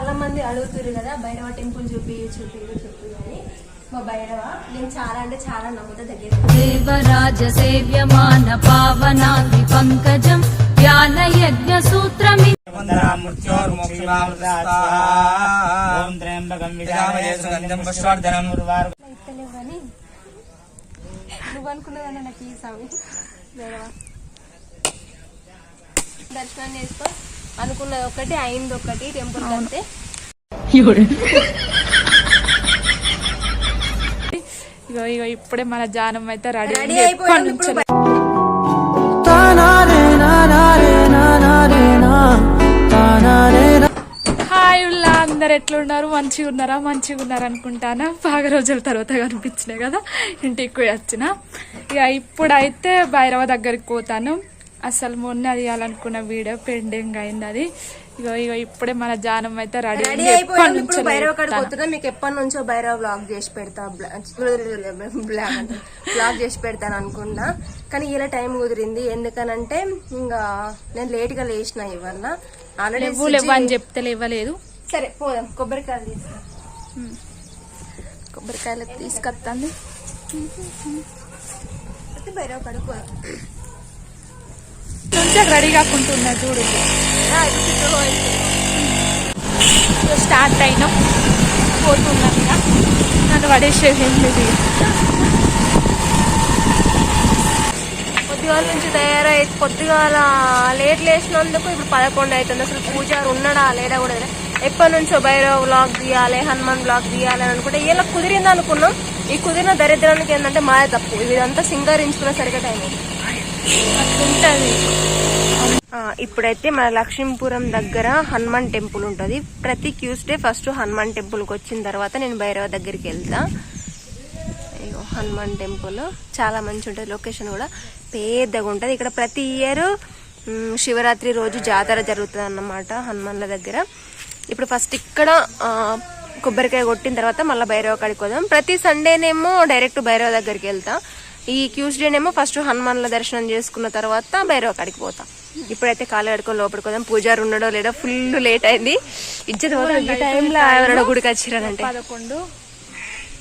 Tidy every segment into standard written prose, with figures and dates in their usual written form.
చాలా మంది అడుగుతారు కదా భైరవ టెంపుల్ చూపి అని మా భైరవ నేను చాలా అంటే చాలా నమ్ముతా దగ్గర దేవరాజ సేవ్యమాన పావనాది పంకజం ధ్యాన యజ్ఞ సూత్రమి నువ్వు అనుకున్నదన్న నాకు ఈ స్వామి భైరవ దర్శనం చేసుకో అనుకున్నది ఒకటి అయింది ఒకటి టెంపుల్ అంతే ఇగో ఇప్పుడే మన జానం అయితే రెడీ హాయ్ ఉల్లా అందరు ఎట్లున్నారు మంచిగా ఉన్నారా అనుకుంటానా బాగా రోజుల తర్వాత కనిపించినాయి కదా ఇంటికి వచ్చిన ఇక ఇప్పుడైతే భైరవ దగ్గరికి పోతాను అసలు మొన్న తీయాలనుకున్న వీడియో పెండింగ్ అయింది అది ఇగో ఇప్పుడే మన జానం అయితే రెడీ ఇప్పుడు భైరవ కాడికి పోతున్నా మీకు ఎప్పటి నుంచో భైరవ బ్లాగ్ చేసి పెడతాను అనుకున్నా కానీ ఇలా టైం కుదిరింది ఎందుకనంటే ఇంకా నేను లేట్ గా లేచిన ఇవాళ ఆల్రెడీ అని చెప్తే ఇవ్వలేదు సరే పోదాం కొబ్బరికాయలు తీసుకు కొబ్బరికాయలు తీసుకొస్తాను భైరవ కాడికి పోదాం రెడీ కాకుంటున్నా చూడు స్టార్ట్ అయినా పోతున్నా నన్ను పడేసేది పొద్దుగాల నుంచి తయారై పొద్దుగాల లేట్ లేసినందుకు ఇప్పుడు 11 అవుతుంది అసలు పూజారు ఉన్నాడా లేడా కూడా ఎప్పటి నుంచో భైరవ వ్లాగ్ తీయాలి హనుమాన్ వ్లాగ్ తీయాలి అని అనుకుంటే ఇలా కుదిరింది అనుకున్నాం ఈ కుదిరిన దరిద్రానికి ఏంటంటే మాయ తప్పు ఇదంతా సింగరించుకునే సరిగ్గా టైం అట్లుంటది ఇప్పుడైతే మన లక్ష్మీపురం దగ్గర హనుమాన్ టెంపుల్ ఉంటది ప్రతి ట్యూస్డే ఫస్ట్ హనుమాన్ టెంపుల్ కి వచ్చిన తర్వాత నేను భైరవ దగ్గరికి వెళ్తా హనుమాన్ టెంపుల్ చాలా మంచి ఉంటది లొకేషన్ కూడా పెద్దగా ఉంటది ఇక్కడ ప్రతి ఇయర్ శివరాత్రి రోజు జాతర జరుగుతుంది అన్నమాట హనుమాన్ల దగ్గర ఇప్పుడు ఫస్ట్ ఇక్కడ కొబ్బరికాయ కొట్టిన తర్వాత మళ్ళీ భైరవ కాడికి పోదాం ప్రతి సండేనేమో డైరెక్ట్ భైరవ దగ్గరికి వెళ్తా ఈ ట్యూస్డేనేమో ఫస్ట్ హనుమాన్ల దర్శనం చేసుకున్న తర్వాత భైరవ కాడికి పోతా ఇప్పుడైతే కాలు కడుకొని లోపలికి పోదాం పూజారు ఉన్నాడో లేడో ఫుల్ లేట్ అయింది ఇజ్జత్ పోతే ఈ టైంలో ఎవరైనా గుడికి వచ్చిరానంటే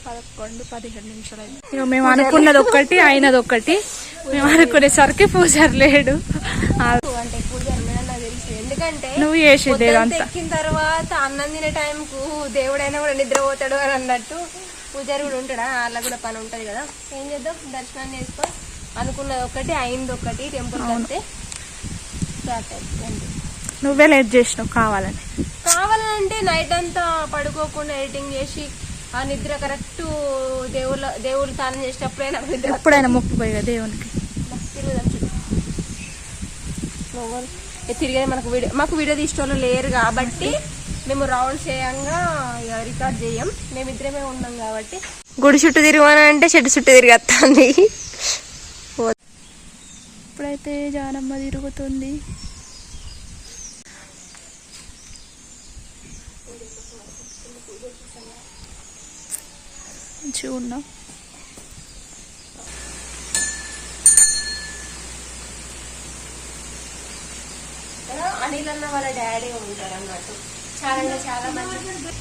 11-15 నిమిషాలు అయింది మేము అనుకున్నది ఒకటి అయినది ఒకటి మేము అనుకునేసరికి పూజారు లేడు అంటే పూజారు నాకు తెలుసు ఎందుకంటే నువ్వు చేసేది ఎక్కిన తర్వాత అన్నం తినే టైంకు దేవుడైనా కూడా నిద్రపోతాడు అని అన్నట్టు పూజారి కూడా ఉంటాడా అలా కూడా పని ఉంటది కదా ఏం చేద్దాం దర్శనాన్ని చేసుకో అనుకున్నది ఒకటి అయింది ఒకటి టెంపుల్ అంతే నువ్వే లేట్ చేసినావు కావాలంటే నైట్ అంతా పడుకోకుండా ఎడిటింగ్ చేసి ఆ నిద్ర కరెక్ట్ దేవుళ్ళు స్నానం చేసేటప్పుడైనా ఎప్పుడైనా మొక్కుపోయి దేవునికి తిరిగేది మాకు వీడియో తీసుకోవడం లేరు కాబట్టి మేము రౌండ్ చేయంగా రికార్డ్ చేయం మేమిద్దరమే ఉన్నాం కాబట్టి గుడి చుట్టూ తిరిగానంటే చెట్టు చుట్టూ తిరిగేస్తుంది ఇప్పుడైతే జానమ్మ తిరుగుతుంది మంచిగా ఉన్నాం అనిల్ అన్న వాళ్ళ డాడీ ఉంటారు అన్నట్టు చాలా మంది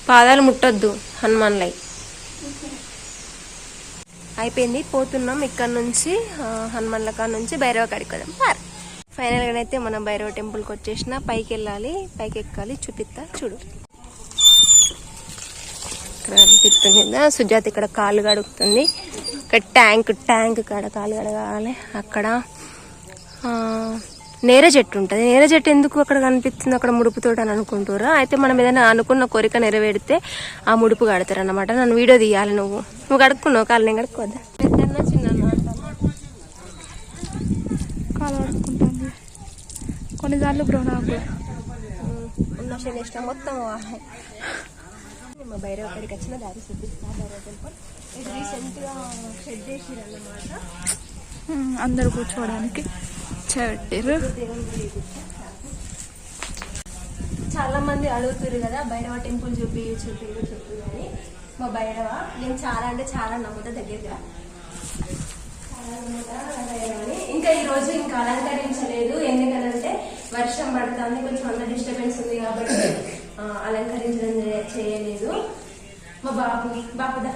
పాదాలు ముట్టొద్దు హనుమాన్ లై అయిపోయింది పోతున్నాం ఇక్కడ నుంచి హనుమాన్ల కాడ నుంచి భైరవ కాడికి వద్దాం ఫైనల్ గా అయితే మనం భైరవ టెంపుల్ కి వచ్చేసిన పైకి వెళ్ళాలి పైకి ఎక్కాలి చూపిస్తా చూడు ఇక్కడ అనిపిస్తుంది కదా సుజాత ఇక్కడ కాలు కడుగుతుంది ఇక్కడ ట్యాంక్ కాడ కాలు కడగాలి అక్కడ నేర చెట్టు ఉంటుంది నేర చెట్టు ఎందుకు అక్కడ కనిపిస్తుంది అక్కడ ముడుపుతోటి అని అనుకుంటారా అయితే మనం ఏదైనా అనుకున్న కోరిక నెరవేరితే ఆ ముడుపు కడతారు అన్నమాట నన్ను వీడియో తీయాలి నువ్వు కడుక్కున్నావు కాలు నేను కడుక్కోద్దా పెద్దన్న చిన్న కాలు కడుక్కుంటుంది కొన్నిసార్లు బ్రో నాకు ఉన్న ఇష్టం మొత్తం మా భైరవ కాడికి వచ్చిన దారి చూపిస్తా భైరవ టెంపుల్ ఇది రీసెంట్గా షెడ్ చేసిరన్నమాట అందరు కూర్చోవడానికి పెట్టారు చాలా మంది అడుగుతారు కదా భైరవ టెంపుల్ చూపి అని మా భైరవ నేను చాలా అంటే చాలా నమ్ముతా దగ్గరగా ఇంకా ఈ రోజు ఇంకా అలంకరించలేదు ఎందుకంటే వర్షం పడుతుంది, కొంచెం అంత డిస్టర్బెన్స్ ఉంది కాబట్టి అలంకరించడం చేయలేదు. మా బాపుదా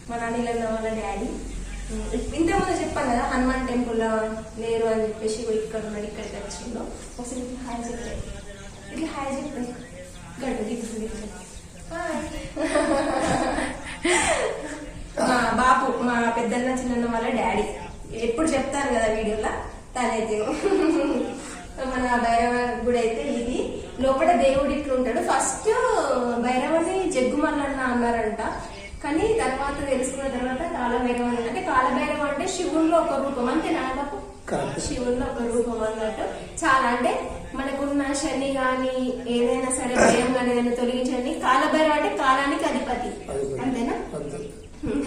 మా నాన్నీళ్ళ వాళ్ళ డాడీ. ఇంతకుముందు చెప్పాను కదా హనుమాన్ టెంపుల్ లేరు అని చెప్పేసి ఇక్కడ ఉన్నాడు, ఇక్కడికి వచ్చిండు. ఒకసారి హాయ్ చెప్పే, ఇట్లా హాయ్ చెప్పే మా బాపు, మా పెద్దన్న చిన్న వాళ్ళ డాడీ. ఎప్పుడు చెప్తాను కదా వీడియోలో, తనైతే మన భైరవ గుడి అయితే ఇది. లోపల దేవుడు ఇట్లా ఉంటాడు. ఫస్ట్ భైరవని జగ్గుమల్లన్న అన్నారంట, కానీ తర్వాత తెలుసుకున్న తర్వాత కాలభైరవ అంటే కాలభైరవ అంటే శివుల్లో ఒక రూపం అంతేనా బాపు? శివుల్లో ఒక రూపం అన్నట్టు. చాలా అంటే మనకున్న శని గాని ఏదైనా సరే భయం కానీ ఏదైనా తొలగించని కాలభైరవ అంటే కాలానికి అధిపతి అంతేనా?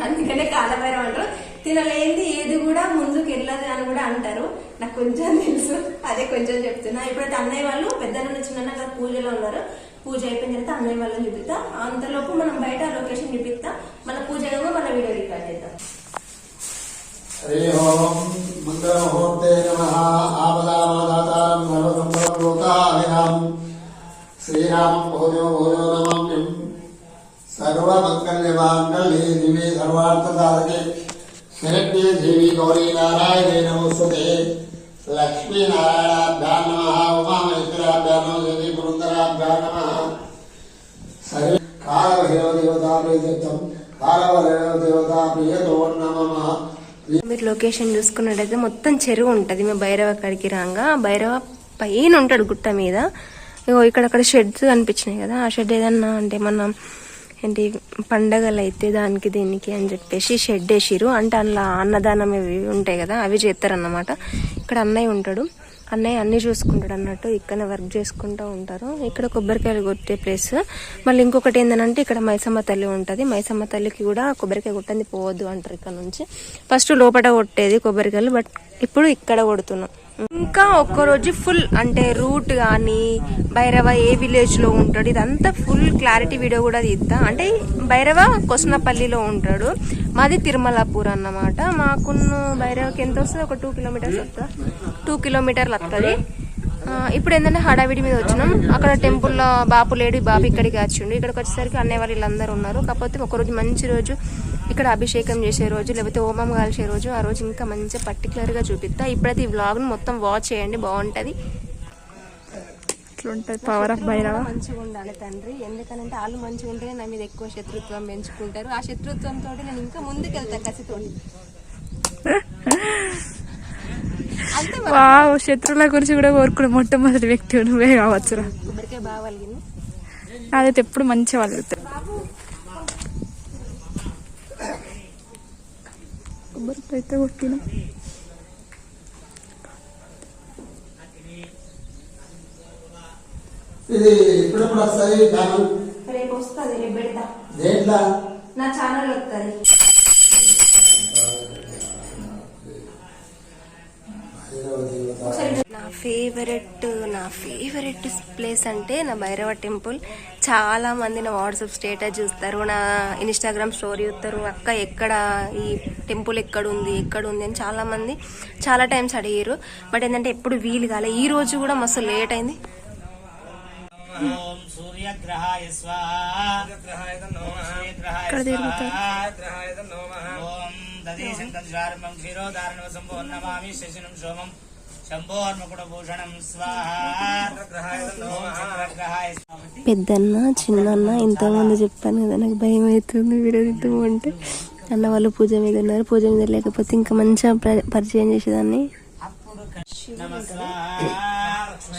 అందుకనే కాలభైరవ అంటారు. తినలేంది ఏది కూడా ముందుకు వెళ్ళదు అని కూడా అంటారు. నాకు కొంచెం తెలుసు, అదే కొంచెం చెప్తున్నా. ఇప్పుడైతే అన్నయ్య వాళ్ళు పెద్దన్న చిన్న అక్కడ పూజలో ఉన్నారు. పూజ అయిపోయిన తర్వాత అన్నయ్య వాళ్ళని చూపిస్తా. అంతలోపు మనం బయట లొకేషన్ చూపిస్తా. మన పూజ ఏమో మన వీడియో రికార్డ్ చేద్దాం. హరి ఓం మంగళముహూర్తే నమః. ఆపదామదాతారం సర్వసంపదలోకాభిరామం శ్రీరామం భూజో భూజో నమామ్యం. సర్వమంగళమాంగళ్యే దివే సర్వార్థసాధకే శరణ్యే దేవి గౌరీ నారాయణే నమోస్తుతే. లక్ష్మీనారాయణాభ్యాం నమః. ఉమామహేశ్వరాభ్యాం నమః. దేవీ పురందరాభ్యాం నమః. సరే కాలభైరవ దేవతా ప్రీత్యర్థం కాలభైరవ దేవతా ప్రియతో నమః. మీరు లొకేషన్ చూసుకున్నట్టయితే మొత్తం చెరువు ఉంటది. మేము భైరవ కాడికి రాగా భైరవ పైన ఉంటాడు గుట్ట మీద. ఇగో ఇక్కడక్కడ షెడ్స్ కనిపించినాయి కదా, ఆ షెడ్ ఏదన్నా అంటే మనం ఏంటి పండగలు అయితే దానికి దీనికి అని చెప్పేసి షెడ్ వేసిరు. అంటే అందులో అన్నదానం ఇవి ఉంటాయి కదా, అవి చేస్తారన్నమాట. ఇక్కడ అన్నయ్య ఉంటాడు, అన్నయ్య అన్ని చూసుకుంటాడు అన్నట్టు. ఇక్కడ వర్క్ చేసుకుంటూ ఉంటారు. ఇక్కడ కొబ్బరికాయలు కొట్టే ప్లేస్. మళ్ళీ ఇంకొకటి ఏంటంటే ఇక్కడ మైసమ్మ తల్లి ఉంటుంది. మైసమ్మ తల్లికి కూడా కొబ్బరికాయ కొట్టండి పోవద్దు అంటారు. ఇక్కడ నుంచి ఫస్ట్ లోపల కొట్టేది కొబ్బరికాయలు, బట్ ఇప్పుడు ఇక్కడ కొడుతున్నాం. ఇంకా ఒక్కరోజు ఫుల్ అంటే రూట్ కానీ భైరవ ఏ విలేజ్ లో ఉంటాడు ఇదంతా ఫుల్ క్లారిటీ వీడియో కూడా తీస్తా. అంటే భైరవ కొసనపల్లిలో ఉంటాడు, మాది తిరుమలాపూర్ అన్నమాట. మాకున్న భైరవకి ఎంత వస్తుంది, ఒక 2 కిలోమీటర్స్ వస్తుందా, 2 కిలోమీటర్లు వస్తుంది. ఇప్పుడు ఏంటంటే హడావిడి మీద వచ్చినాం. అక్కడ టెంపుల్లో బాపు లేడు, బాపు ఇక్కడికి వచ్చిండు. ఇక్కడికి వచ్చేసరికి అన్నయ్య వాళ్ళు వీళ్ళందరూ ఉన్నారు. కాకపోతే ఒకరోజు మంచి రోజు, ఇక్కడ అభిషేకం చేసే రోజు లేకపోతే హోమం కాల్చే రోజు, ఆ రోజు ఇంకా మంచిగా పర్టికులర్గా చూపిస్తా. ఇప్పుడైతే ఈ వ్లాగ్ను మొత్తం వాచ్ చేయండి, బాగుంటుంది. పవర్ ఆఫ్ భైరవ మంచిగా ఉండాలి తండ్రి, ఎందుకనంటే వాళ్ళు మంచిగా ఉంటేనే నా మీద ఎక్కువ శత్రుత్వం పెంచుకుంటారు. ఆ శత్రుత్వంతో నేను ఇంకా ముందుకు వెళ్తా కసితో. శత్రువుల గురించి కూడా కోరుకునే మొట్టమొదటి వ్యక్తి నువ్వే కావచ్చురా. కొబ్బరికాయ బాగా వలిగింది, అదైతే ఎప్పుడు మంచిగా వాళ్ళు కొబ్బరికాయ అయితే కొట్టిన. ఇది ఎప్పుడెప్పుడు వస్తాయి ఛానల్? రేపు వస్తుంది, రేపు పెడతా. దేంట్లో? నా ఛానల్ వస్తుంది. నా ఫేవరెట్ ప్లేస్ అంటే నా భైరవ టెంపుల్. చాలా మంది నా వాట్సాప్ స్టేటస్ చూస్తారు, నా ఇన్స్టాగ్రామ్ స్టోరీ చూస్తారు, అక్క ఎక్కడ ఈ టెంపుల్ ఎక్కడ ఉంది అని చాలా మంది చాలా టైమ్స్ అడిగారు. బట్ ఏంటంటే ఎప్పుడు వీలు కాలే. ఈ రోజు కూడా మస్తు లేట్ అయింది. పెద్దన్న చిన్నన్న ఇంతమంది చెప్పాను కదా, నాకు భయం అవుతుంది వీడియో అంటే. అన్న వాళ్ళు పూజ మీద ఉన్నారు, పూజ మీద లేకపోతే ఇంకా మంచిగా పరిచయం చేసేదాన్ని.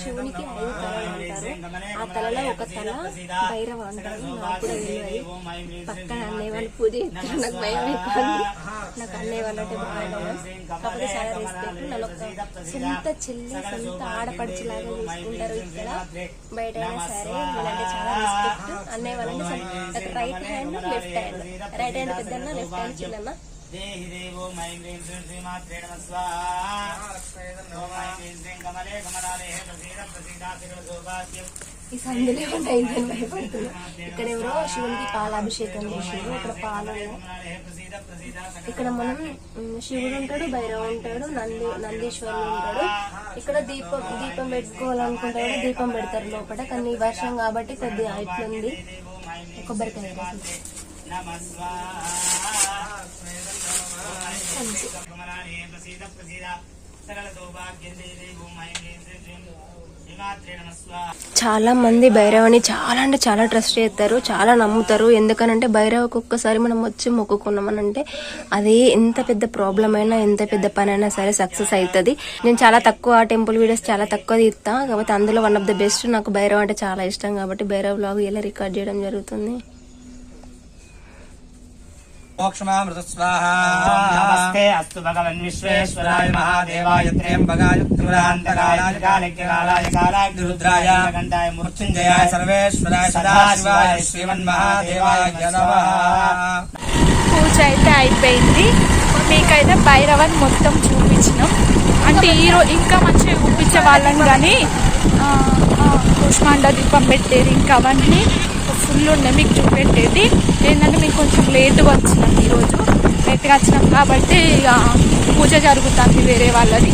శివునికి 5 తలలు అంటారు. ఆ తలలో ఒక తల భైరవ అంటారు. నాకు కూడా తెలియదు. పక్కన అన్నయ్య వాళ్ళు పూజ చేస్తారు, నాకు భయం అయిపోయింది. నాకు అన్నయ్య వాళ్ళంటే బాగా కాకపోతే చాలా రెస్పెక్ట్. నన్ను ఒక సొంత చెల్లి సొంత ఆడపడిచిలాగా చూసుకుంటారు. ఇక్కడ బయట అయినా సరే నేనంటే చాలా రెస్పెక్ట్. అన్నయ్య వాళ్ళంటే నాకు right hand left hand, right hand పెద్దన్న, లెఫ్ట్ హ్యాండ్ చిన్నన్న. దేహి దేవో మైం హ్రీం శ్రీం శ్రీమాత్రే నమః స్వాహా. ఓం ఐం హ్రీం శ్రీం కమలే కమలాలే ప్రసీద ప్రసీదాసిర సౌభాగ్యం ఈ సందులో ఉంటాయిందని భయపడుతున్నా. ఇక్కడ ఎవరో శివునికి పాలాభిషేకం చేసారు. ఇక్కడ పాలు ఇక్కడ మనం శివుడు ఉంటాడు, భైరవ ఉంటాడు, నందీశ్వరుడు ఉంటాడు. ఇక్కడ దీపం పెట్టుకోవాలనుకుంటే కూడా దీపం పెడతారు లోపల. కానీ వర్షం కాబట్టి కొద్దిగా ఇట్లుంది. కొబ్బరికాయ చాలా మంది భైరవని చాలా అంటే చాలా ట్రస్ట్ చేస్తారు, చాలా నమ్ముతారు. ఎందుకనంటే భైరవకు ఒక్కసారి మనం వచ్చి మొక్కుకున్నామనంటే అది ఎంత పెద్ద ప్రాబ్లం అయినా ఎంత పెద్ద పని అయినా సరే సక్సెస్ అవుతుంది. నేను చాలా తక్కువ టెంపుల్ వీడియోస్ చాలా తక్కువ తీస్తా, కాబట్టి అందులో వన్ ఆఫ్ ద బెస్ట్ నాకు భైరవ అంటే చాలా ఇష్టం. కాబట్టి భైరవ వ్లాగ్ ఇలా రికార్డ్ చేయడం జరుగుతుంది. నమస్తే అస్తు భగవన్ విశ్వేశ్వరాయ మహాదేవాయ త్ర్యంబకాయ త్రిపురాంతకాయ కాళికాయ కాలాగ్నిరుద్రాయ గండాయ మృత్యుంజయాయ సర్వేశ్వరాయ సదాశివాయ శ్రీమన్మహాదేవాయ నమః. పూజ అయితే అయిపోయింది. మీకైతే భైరవన్ మొత్తం చూపించినాం. అంటే ఇంకా మంచిగా చూపించే వాళ్ళని కానీ కుష్మాండ దీపం పెట్టేది ఇంకా అవన్నీ ఫుల్ ఉన్నాయి మీకు చూపెట్టేది. ఏంటంటే మీకు కొంచెం లేట్గా వచ్చినాం, ఈరోజు లేట్గా వచ్చినాం కాబట్టి ఇక పూజ జరుగుతుంది వేరే వాళ్ళది.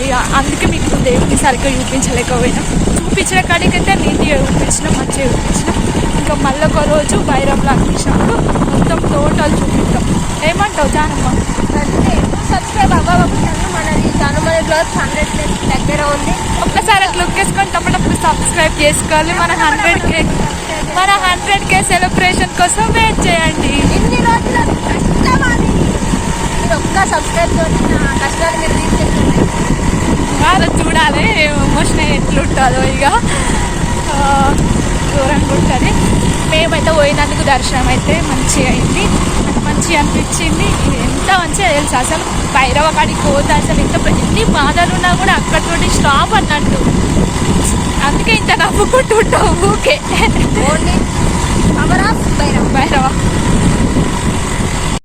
ఇక అందుకే మీకు దేవుడిని సరిగ్గా చూపించలేకపోయినాం. చూపించిన కాడికైతే నీట్గా చూపించినాం, మంచిగా చూపించినాం. ఇంకా మళ్ళీ ఒక రోజు భైరవ్లో అనిపించినప్పుడు మొత్తం టోటల్ చూపిస్తాం. ఏమంటావు జానమ్మ? సబ్స్క్రైబ్ అవ్వకపోతున్నాను. మనది జానమల బ్లాగ్స్ 100K దగ్గర ఉంది. ఒక్కసారి లుక్ వేసుకొని తప్పనప్పుడు సబ్స్క్రైబ్ చేసుకోవాలి. మన 100K సెలబ్రేషన్ కోసం వెయిట్ చేయండి. ఇన్ని రోజుల కష్టమని మీరు ఒక్క సబ్స్క్రైబ్ తోటి నా కష్టాలు మీరు తీర్చేయండి. వాళ్ళు చూడాలి ఎమోషన్ ఎట్లుంటుందో. ఇక దూరంగా ఉంటుంది. మేమైతే పోయినందుకు దర్శనం అయితే మంచిగా అయింది, మంచిగా అనిపించింది. ఎంత మంచిగా తెలుసు అసలు భైరవ కాడికి పోతే అసలు ఎన్ని బాధలు ఉన్నా కూడా అక్కడితోటి స్టాప్ అన్నట్టు. అందుకే ఇంత నవ్వుకుంటుంటావు ఊకే.